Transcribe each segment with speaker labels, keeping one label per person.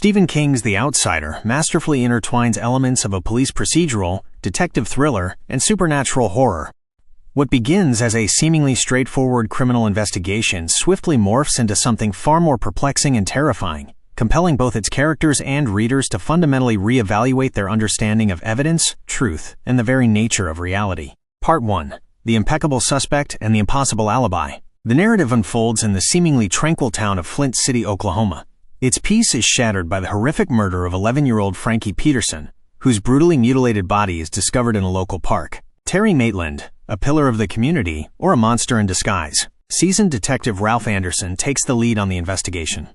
Speaker 1: Stephen King's The Outsider masterfully intertwines elements of a police procedural, detective thriller, and supernatural horror. What begins as a seemingly straightforward criminal investigation swiftly morphs into something far more perplexing and terrifying, compelling both its characters and readers to fundamentally reevaluate their understanding of evidence, truth, and the very nature of reality. Part 1. The Impeccable Suspect and the Impossible Alibi. The narrative unfolds in the seemingly tranquil town of Flint City, Oklahoma. Its peace is shattered by the horrific murder of 11-year-old Frankie Peterson, whose brutally mutilated body is discovered in a local park. Terry Maitland, a pillar of the community, or a monster in disguise. Seasoned detective Ralph Anderson takes the lead on the investigation.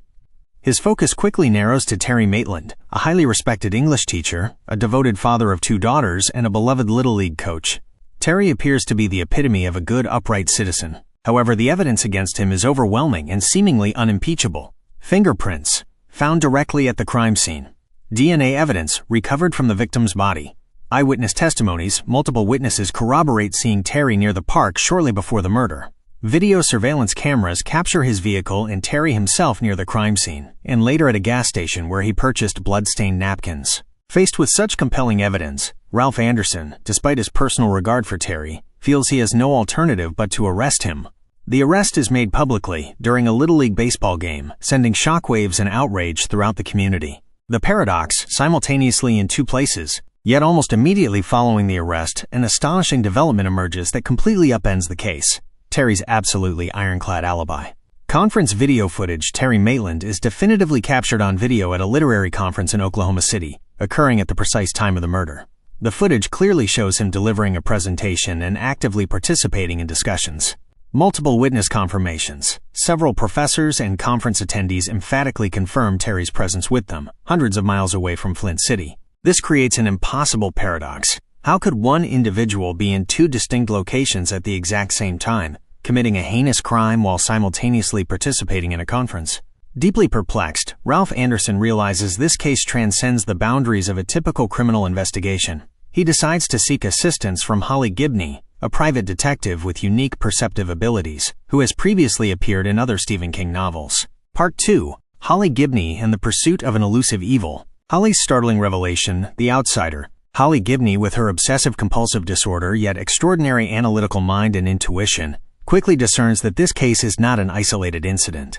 Speaker 1: His focus quickly narrows to Terry Maitland, a highly respected English teacher, a devoted father of 2 daughters, and a beloved Little League coach. Terry appears to be the epitome of a good, upright citizen. However, the evidence against him is overwhelming and seemingly unimpeachable. Fingerprints, found directly at the crime scene. DNA evidence, recovered from the victim's body. Eyewitness testimonies, multiple witnesses corroborate seeing Terry near the park shortly before the murder. Video surveillance cameras capture his vehicle and Terry himself near the crime scene, and later at a gas station where he purchased blood-stained napkins. Faced with such compelling evidence, Ralph Anderson, despite his personal regard for Terry, feels he has no alternative but to arrest him. The arrest is made publicly during a Little League baseball game, sending shockwaves and outrage throughout the community. The paradox, simultaneously in 2 places, yet almost immediately following the arrest, an astonishing development emerges that completely upends the case: Terry's absolutely ironclad alibi. Conference video footage Terry Maitland is definitively captured on video at a literary conference in Oklahoma City, occurring at the precise time of the murder. The footage clearly shows him delivering a presentation and actively participating in discussions. Multiple witness confirmations, several professors and conference attendees emphatically confirm Terry's presence with them, hundreds of miles away from Flint City. This creates an impossible paradox. How could one individual be in 2 distinct locations at the exact same time, committing a heinous crime while simultaneously participating in a conference? Deeply perplexed, Ralph Anderson realizes this case transcends the boundaries of a typical criminal investigation. He decides to seek assistance from Holly Gibney, a private detective with unique perceptive abilities, who has previously appeared in other Stephen King novels. Part 2. Holly Gibney and the Pursuit of an Elusive Evil. Holly's startling revelation, The Outsider. Holly Gibney, with her obsessive-compulsive disorder yet extraordinary analytical mind and intuition, quickly discerns that this case is not an isolated incident.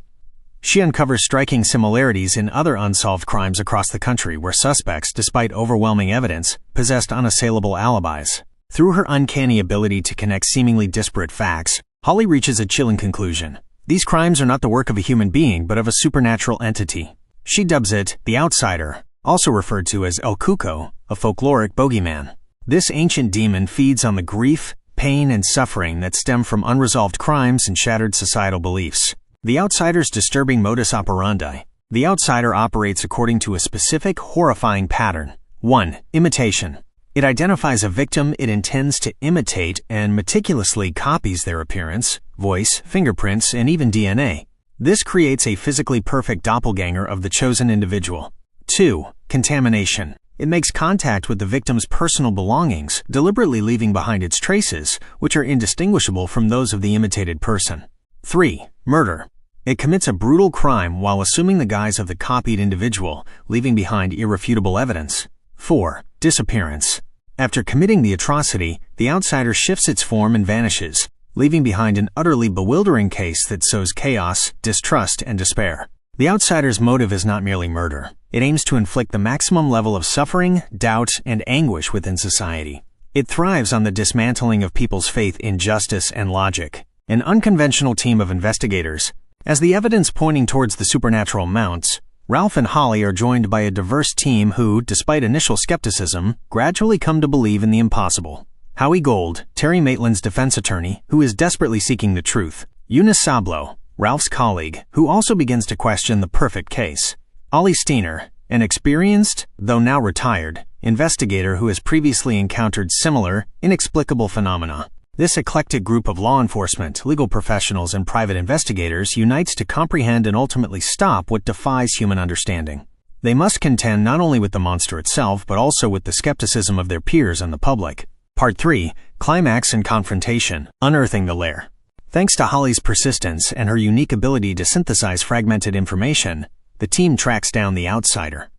Speaker 1: She uncovers striking similarities in other unsolved crimes across the country where suspects, despite overwhelming evidence, possessed unassailable alibis. Through her uncanny ability to connect seemingly disparate facts, Holly reaches a chilling conclusion. These crimes are not the work of a human being, but of a supernatural entity. She dubs it the Outsider, also referred to as El Cuco, a folkloric bogeyman. This ancient demon feeds on the grief, pain, and suffering that stem from unresolved crimes and shattered societal beliefs. The Outsider's disturbing modus operandi. The Outsider operates according to a specific, horrifying pattern. 1. Imitation. It identifies a victim it intends to imitate and meticulously copies their appearance, voice, fingerprints, and even DNA. This creates a physically perfect doppelganger of the chosen individual. 2. Contamination. It makes contact with the victim's personal belongings, deliberately leaving behind its traces, which are indistinguishable from those of the imitated person. 3. Murder. It commits a brutal crime while assuming the guise of the copied individual, leaving behind irrefutable evidence. 4. Disappearance. After committing the atrocity, the Outsider shifts its form and vanishes, leaving behind an utterly bewildering case that sows chaos, distrust, and despair. The Outsider's motive is not merely murder. It aims to inflict the maximum level of suffering, doubt, and anguish within society. It thrives on the dismantling of people's faith in justice and logic. An unconventional team of investigators. As the evidence pointing towards the supernatural mounts, Ralph and Holly are joined by a diverse team who, despite initial skepticism, gradually come to believe in the impossible. Howie Gold, Terry Maitland's defense attorney, who is desperately seeking the truth. Eunice Sablo, Ralph's colleague, who also begins to question the perfect case. Ollie Steiner, an experienced, though now retired, investigator who has previously encountered similar, inexplicable phenomena. This eclectic group of law enforcement, legal professionals, and private investigators unites to comprehend and ultimately stop what defies human understanding. They must contend not only with the monster itself, but also with the skepticism of their peers and the public. Part 3. Climax and Confrontation. Unearthing the Lair. Thanks to Holly's persistence and her unique ability to synthesize fragmented information, the team tracks down the outsider.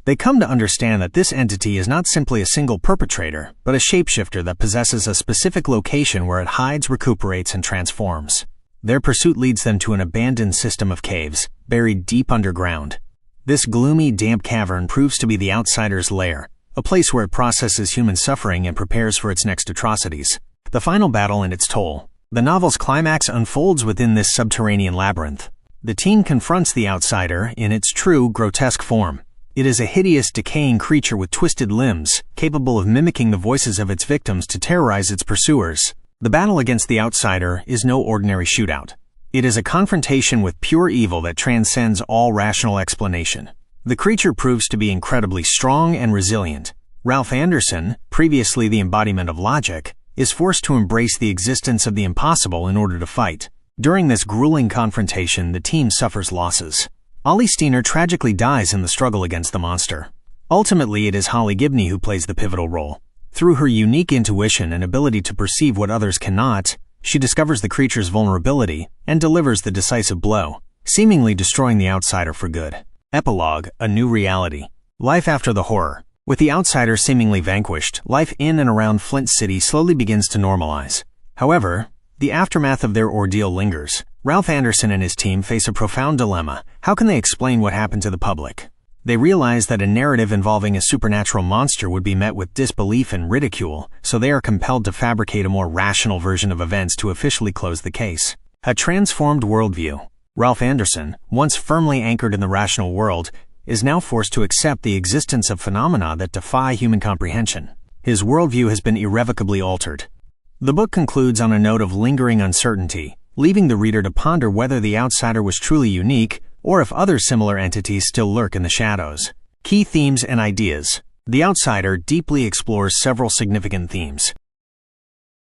Speaker 1: They come to understand that this entity is not simply a single perpetrator, but a shapeshifter that possesses a specific location where it hides, recuperates, and transforms. Their pursuit leads them to an abandoned system of caves, buried deep underground. This gloomy, damp cavern proves to be the outsider's lair, a place where it processes human suffering and prepares for its next atrocities. The final battle and its toll. The novel's climax unfolds within this subterranean labyrinth. The teen confronts the outsider in its true, grotesque form. It is a hideous, decaying creature with twisted limbs, capable of mimicking the voices of its victims to terrorize its pursuers. The battle against the outsider is no ordinary shootout. It is a confrontation with pure evil that transcends all rational explanation. The creature proves to be incredibly strong and resilient. Ralph Anderson, previously the embodiment of logic, is forced to embrace the existence of the impossible in order to fight. During this grueling confrontation, the team suffers losses. Ollie Steiner tragically dies in the struggle against the monster. Ultimately, it is Holly Gibney who plays the pivotal role. Through her unique intuition and ability to perceive what others cannot, she discovers the creature's vulnerability and delivers the decisive blow, seemingly destroying the outsider for good. Epilogue: A New Reality. Life after the horror. With the outsider seemingly vanquished, life in and around Flint City slowly begins to normalize. However, the aftermath of their ordeal lingers. Ralph Anderson and his team face a profound dilemma. How can they explain what happened to the public? They realize that a narrative involving a supernatural monster would be met with disbelief and ridicule, so they are compelled to fabricate a more rational version of events to officially close the case. A transformed worldview. Ralph Anderson, once firmly anchored in the rational world, is now forced to accept the existence of phenomena that defy human comprehension. His worldview has been irrevocably altered. The book concludes on a note of lingering uncertainty, leaving the reader to ponder whether the outsider was truly unique or if other similar entities still lurk in the shadows. Key themes and ideas. The Outsider deeply explores several significant themes.